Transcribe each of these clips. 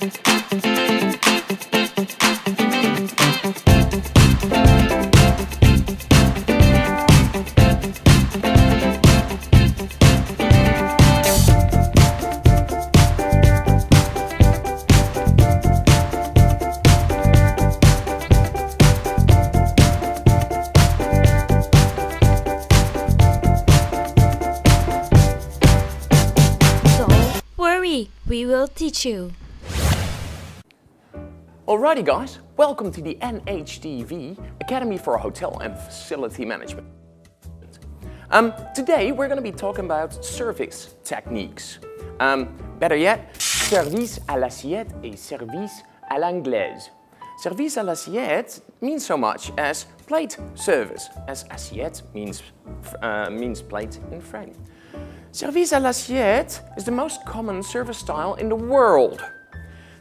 We will teach you. Alrighty guys, welcome to the NHTV Academy for Hotel and Facility Management. Today we're going to be talking about service techniques. Better yet, service à l'assiette et service à l'anglaise. Service à l'assiette means so much as plate service, as assiette means plate in French. Service à l'assiette is the most common service style in the world.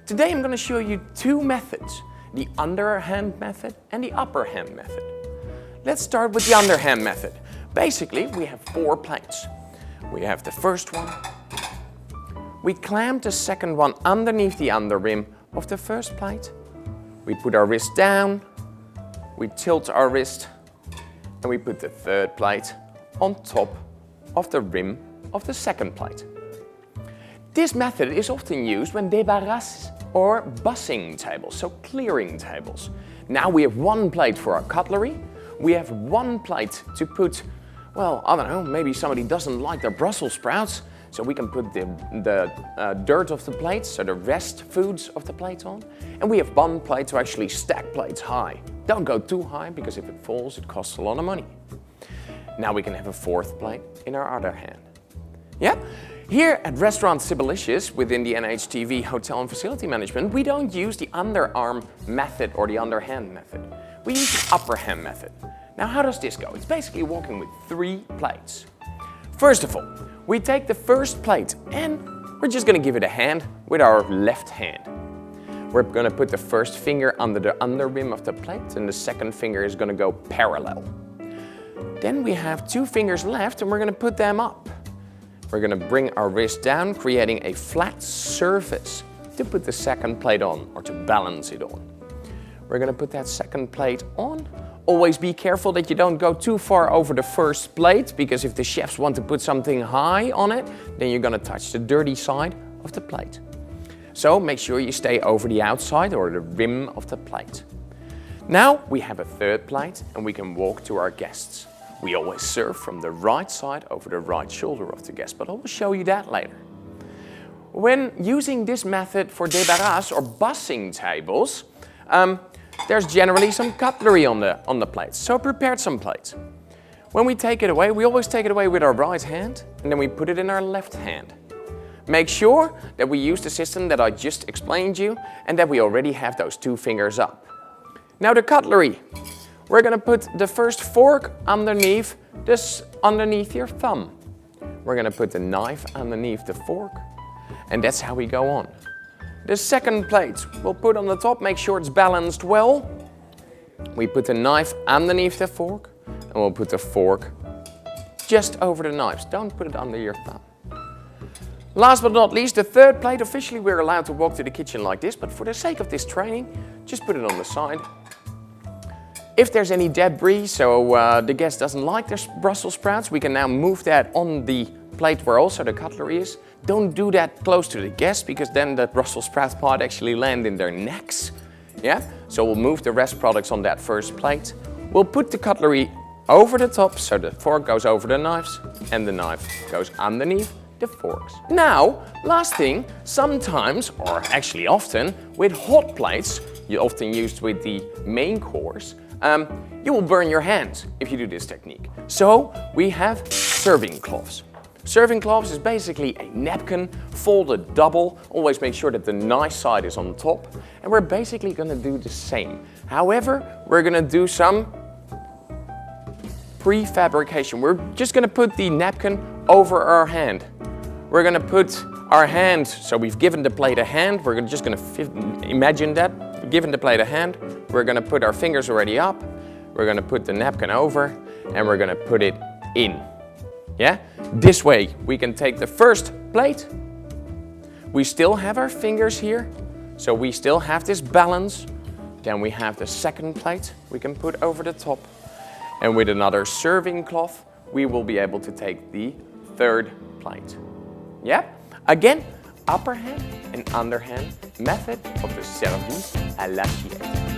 Today I'm going to show you two methods, the underhand method and the upperhand method. Let's start with the underhand method. Basically, we have 4 plates. We have the first one. We clamp the second one underneath the under rim of the first plate. We put our wrist down, we tilt our wrist, and we put the third plate on top of the rim of the second plate. This method is often used when débarrasse or bussing tables, so clearing tables. Now we have 1 plate for our cutlery, we have 1 plate to put, well, I don't know, maybe somebody doesn't like their Brussels sprouts, so we can put the dirt of the plate, so the rest foods of the plate on. And we have 1 plate to actually stack plates high. Don't go too high, because if it falls, it costs a lot of money. Now we can have a 4th plate in our other hand. Yeah? Here at Restaurant Sibelicious, within the NHTV Hotel and Facility Management, we don't use the underarm method or the underhand method. We use the upperhand method. Now how does this go? It's basically walking with 3 plates. First of all, we take the first plate and we're just going to give it a hand with our left hand. We're going to put the first finger under the under rim of the plate and the second finger is going to go parallel. Then we have 2 fingers left and we're going to put them up. We're going to bring our wrist down, creating a flat surface to put the second plate on or to balance it on. We're going to put that second plate on. Always be careful that you don't go too far over the first plate, because if the chefs want to put something high on it, then you're going to touch the dirty side of the plate. So make sure you stay over the outside or the rim of the plate. Now we have a 3rd plate and we can walk to our guests. We always serve from the right side over the right shoulder of the guest, but I will show you that later. When using this method for débarrasse or bussing tables, there's generally some cutlery on the plates, so prepared some plates. When we take it away, we always take it away with our right hand and then we put it in our left hand. Make sure that we use the system that I just explained you and that we already have those 2 fingers up. Now the cutlery. We're going to put the first fork underneath your thumb. We're going to put the knife underneath the fork, and that's how we go on. The second plate we'll put on the top, make sure it's balanced well. We put the knife underneath the fork, and we'll put the fork just over the knives. Don't put it under your thumb. Last but not least, the 3rd plate. Officially we're allowed to walk to the kitchen like this, but for the sake of this training, just put it on the side. If there's any debris, so the guest doesn't like their Brussels sprouts, we can now move that on the plate where also the cutlery is. Don't do that close to the guest, because then the Brussels sprout part actually land in their necks. Yeah? So we'll move the rest products on that first plate. We'll put the cutlery over the top, so the fork goes over the knives and the knife goes underneath the forks. Now, last thing, sometimes, or actually often, with hot plates, often used with the main course, you will burn your hands if you do this technique. So we have serving cloths. Serving cloths is basically a napkin folded double. Always make sure that the nice side is on top. And we're basically going to do the same. However, we're going to do some prefabrication. We're just going to put the napkin over our hand. We're going to put our hand, so we've given the plate a hand. We're just going to imagine that, given the plate a hand. We're going to put our fingers already up. We're going to put the napkin over and we're going to put it in. Yeah? This way we can take the first plate. We still have our fingers here, So we still have this balance. Then we have the second plate we can put over the top. And with another serving cloth, we will be able to take the third plate. Yeah? Again, upper hand and underhand method of the service à l'assiette.